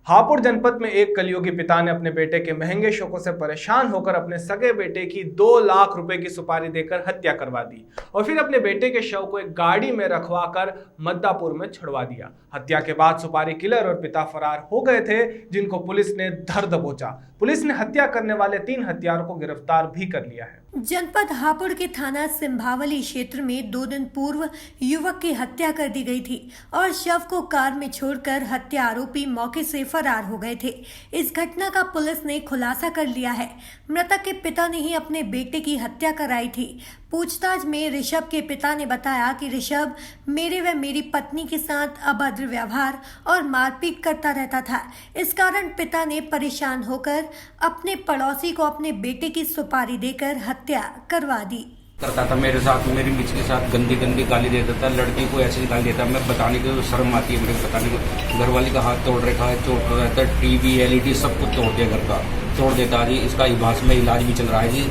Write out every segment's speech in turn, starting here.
हापुड़ जनपद में एक कलयुगी पिता ने अपने बेटे के महंगे शौकों से परेशान होकर अपने सगे बेटे की 2 लाख रुपए की सुपारी देकर हत्या करवा दी और फिर अपने बेटे के शव को एक गाड़ी में रखवाकर मद्दापुर में छुड़वा दिया। हत्या के बाद सुपारी किलर और पिता फरार हो गए थे, जिनको पुलिस ने धर दबोचा। पुलिस ने हत्या करने वाले 3 हत्यारों को गिरफ्तार भी कर लिया है। जनपद हापुड़ के थाना सिंभावली क्षेत्र में 2 दिन पूर्व युवक की हत्या कर दी गई थी और शव को कार में छोड़कर हत्या आरोपी मौके से फरार हो गए थे। इस घटना का पुलिस ने खुलासा कर लिया है। मृतक के पिता ने ही अपने बेटे की हत्या कराई थी। पूछताछ में ऋषभ के पिता ने बताया कि ऋषभ मेरे व मेरी पत्नी के साथ अभद्र व्यवहार और मारपीट करता रहता था। इस कारण पिता ने परेशान होकर अपने पड़ोसी को अपने बेटे की सुपारी देकर हत्या करवा दी। करता था मेरे साथ, मेरी बीच के साथ गंदी गंदी गाली देता था, लड़की को ऐसे गाली देता। मैं बताने की शर्म आती है मेरे बताने को। घरवाली का हाथ तोड़ रखा है, चोट रहता है, टीवी LED सब कुछ तोड़ दिया, घर का तोड़ देता जी। इसका इबास में इलाज भी चल रहा है जी,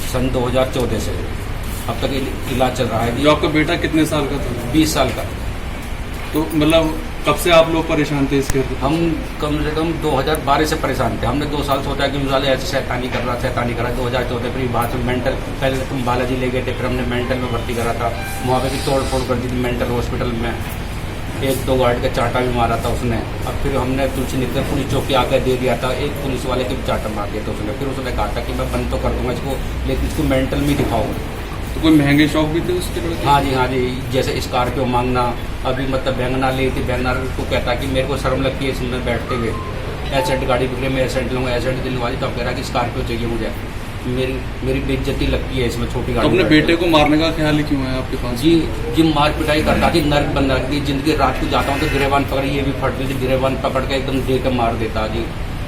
सन 2014 से अब तक इलाज चल रहा है जी। जो आपका बेटा कितने साल का था? 20 साल का। तो मतलब कब से आप लोग परेशान थे इसके? हम कम से कम 2012 से परेशान थे। हमने 2 साल सोचा कि वाले ऐसे शैतानी कर रहा 2014 फिर बाद में मेंटल, पहले तो हम बालाजी ले गए थे, फिर हमने मेंटल में भर्ती करा था। वहाँ पे भी तोड़ फोड़ कर दी थी मेंटल हॉस्पिटल में। 1-2 गार्ड का चाटा भी मारा था उसने। अब फिर हमने तुलसी निकल पुलिस चौकी आकर दे दिया था, एक पुलिस वाले के भी चाटा मार दिया था उसने। फिर उसने कहा था कि मैं बंद तो कर दूंगा इसको, लेकिन इसको मेंटल में दिखाओ। तो कोई महंगे शौक भी थे उसके? हाँ जी, जैसे स्कॉर्पियो मांगना, अभी मतलब बैंगना ली थी, बैंगना को कहता कि मेरे को शर्म लगती है इसमें बैठते हुए। एसेंट गाड़ी बिगड़े, मैं एसेंट लूँगा, एसेंट दिलवाली, तो अब कह रहा कि स्कॉर्पियो चाहिए मुझे। मेरी बेइज्जती लगती है इसमें, छोटी गाड़ी। तो अपने बेटे को मारने का ख्याल ही क्यों है आपके पास? जी मार पिटाई करता थी, नर्क बंद रखती जिंदगी। रात को जाता हूँ तो गिरेबान पकड़, ये भी फट गई थी, गिरेबान पकड़ के एकदम दे के मार देता जी।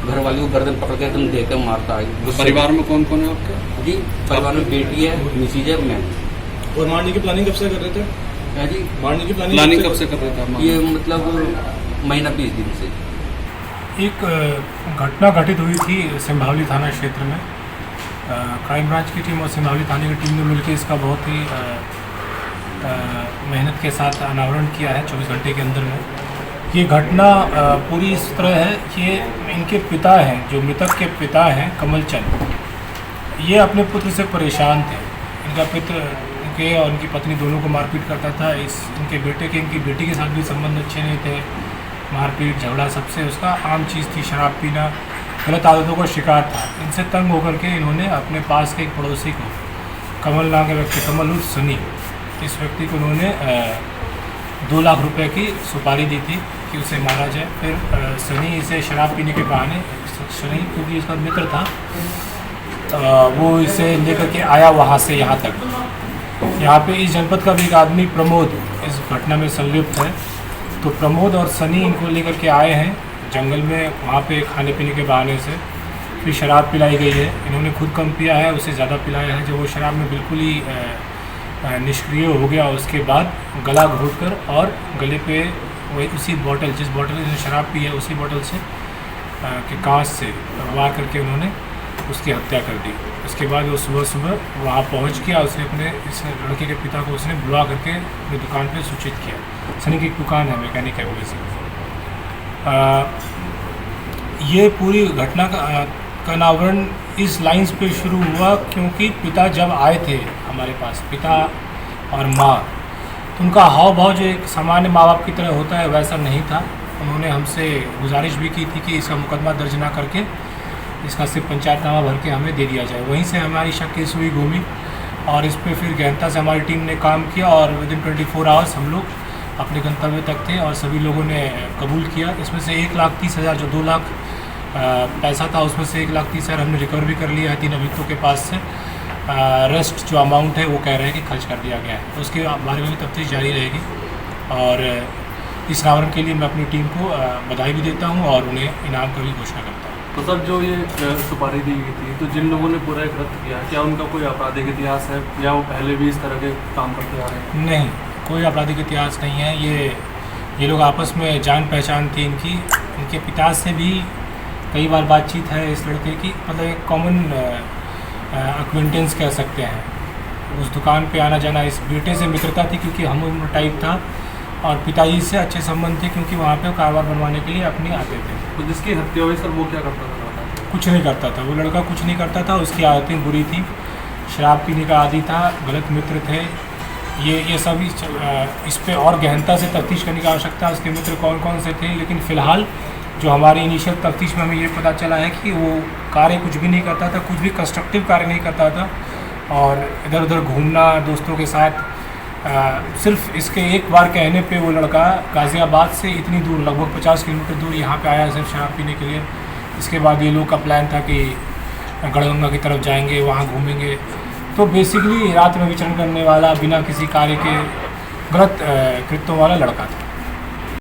घर वाली को गर्दन पकड़ के एकदम दे के मारता है। परिवार में कौन कौन है आपके? जी परिवार में बेटी है, मिसेज है, मैं। और मारने की प्लानिंग कब से कर रहे थे? है जी, मारने की प्लानिंग कब से कर रहे थे? ये मतलब महीना 20 दिन से। एक घटना घटित हुई थी सिंभावली थाना क्षेत्र में। क्राइम ब्रांच की टीम और सिंभावली थाने की टीम ने मिलकर इसका बहुत ही मेहनत के साथ अनावरण किया है 24 घंटे के अंदर में। ये घटना पूरी इस तरह है कि इनके पिता हैं, जो मृतक के पिता हैं कमल चंद, ये अपने पुत्र से परेशान थे। इनका पुत्र के और इनकी पत्नी दोनों को मारपीट करता था। इनके बेटी के साथ भी संबंध अच्छे नहीं थे। मारपीट झगड़ा सबसे उसका आम चीज़ थी। शराब पीना, गलत आदतों का शिकार था। इनसे तंग होकर के इन्होंने अपने पास के एक पड़ोसी को, कमल नाम के व्यक्ति, कमल उर्फ सनी, इस व्यक्ति को उन्होंने 2 लाख रुपए की सुपारी दी थी कि उसे मारा जाए। फिर सनी इसे शराब पीने के बहाने, सनी क्योंकि इसका मित्र था, वो इसे लेकर के आया वहाँ से यहाँ तक। यहाँ पे इस जनपद का भी एक आदमी प्रमोद इस घटना में संलिप्त है। तो प्रमोद और सनी इनको लेकर के आए हैं जंगल में, वहाँ पे खाने पीने के बहाने से। फिर शराब पिलाई गई है, इन्होंने खुद कम पिया है, उसे ज़्यादा पिलाया है। जब वो शराब में बिल्कुल ही निष्क्रिय हो गया, उसके बाद गला घोटकर और गले पे वही उसी बोतल, जिस बोतल में शराब पी है उसी बोतल से के कांच से वार करके उन्होंने उसकी हत्या कर दी। उसके बाद वो सुबह वहाँ पहुँच गया। उसने अपने इस लड़के के पिता को उसने बुला करके अपनी दुकान पे सूचित किया। सनी की एक दुकान है, मैकेनिक है वो। ये पूरी घटना का अनावरण इस लाइन्स पे शुरू हुआ क्योंकि पिता जब आए थे हमारे पास, पिता और माँ, तो उनका हाव भाव जो एक सामान्य माँ बाप की तरह होता है वैसा नहीं था। उन्होंने हमसे गुजारिश भी की थी कि इसका मुकदमा दर्ज ना करके इसका सिर्फ पंचायतनामा भर के हमें दे दिया जाए। वहीं से हमारी शक की सुई घूमी और इस पर फिर गहनता से हमारी टीम ने काम किया और विदिन 24 आवर्स हम लोग अपने गंतव्य तक थे और सभी लोगों ने कबूल किया। इसमें से 1,30,000 जो 2 लाख पैसा था, उसमें से 1,30,000 हमने रिकवर भी कर लिया है 3 अभियुक्तों के पास से। रेस्ट जो अमाउंट है वो कह रहे हैं कि खर्च कर दिया गया है, तो उसके बारे में भी तफ्तीश जारी रहेगी। और इस अनावरण के लिए मैं अपनी टीम को बधाई भी देता हूँ और उन्हें इनाम का भी घोषणा करता हूँ। तो सर, जो ये सुपारी दी गई थी, तो जिन लोगों ने पूरा एक कृत्य किया, क्या उनका कोई आपराधिक इतिहास है या वो पहले भी इस तरह के काम करते आ रहे हैं? नहीं, कोई आपराधिक इतिहास नहीं है। ये लोग आपस में जान पहचान थी इनकी। इनके पिता से भी कई बार बातचीत है इस लड़के की, मतलब एक कॉमन एक्वेंटेंस कह सकते हैं। उस दुकान पे आना जाना, इस बेटे से मित्रता थी क्योंकि हम उम्र टाइप था, और पिताजी से अच्छे संबंध थे क्योंकि वहाँ पे कारोबार बनवाने के लिए अपने आते थे। तो जिसकी हत्या हुई सर वो क्या करता था? कुछ नहीं करता था, वो लड़का कुछ नहीं करता था। उसकी आदतें बुरी थी, शराब पीने का आदी था, गलत मित्र थे। ये सब इस पे और गहनता से तफ्तीश करने की आवश्यकता है, उसके मित्र कौन कौन से थे। लेकिन फ़िलहाल जो हमारी इनिशियल तफ्तीश में हमें ये पता चला है कि वो कार्य कुछ भी नहीं करता था, कुछ भी कंस्ट्रक्टिव कार्य नहीं करता था, और इधर उधर घूमना दोस्तों के साथ। सिर्फ इसके एक बार कहने पे वो लड़का गाज़ियाबाद से इतनी दूर, लगभग 50 किलोमीटर दूर यहाँ पे आया सिर्फ शराब पीने के लिए। इसके बाद ये लोग का प्लान था कि गढ़गंगा की तरफ जाएंगे, वहाँ घूमेंगे। तो बेसिकली रात में विचरण करने वाला, बिना किसी कार्य के गलत कृत्यों वाला लड़का था।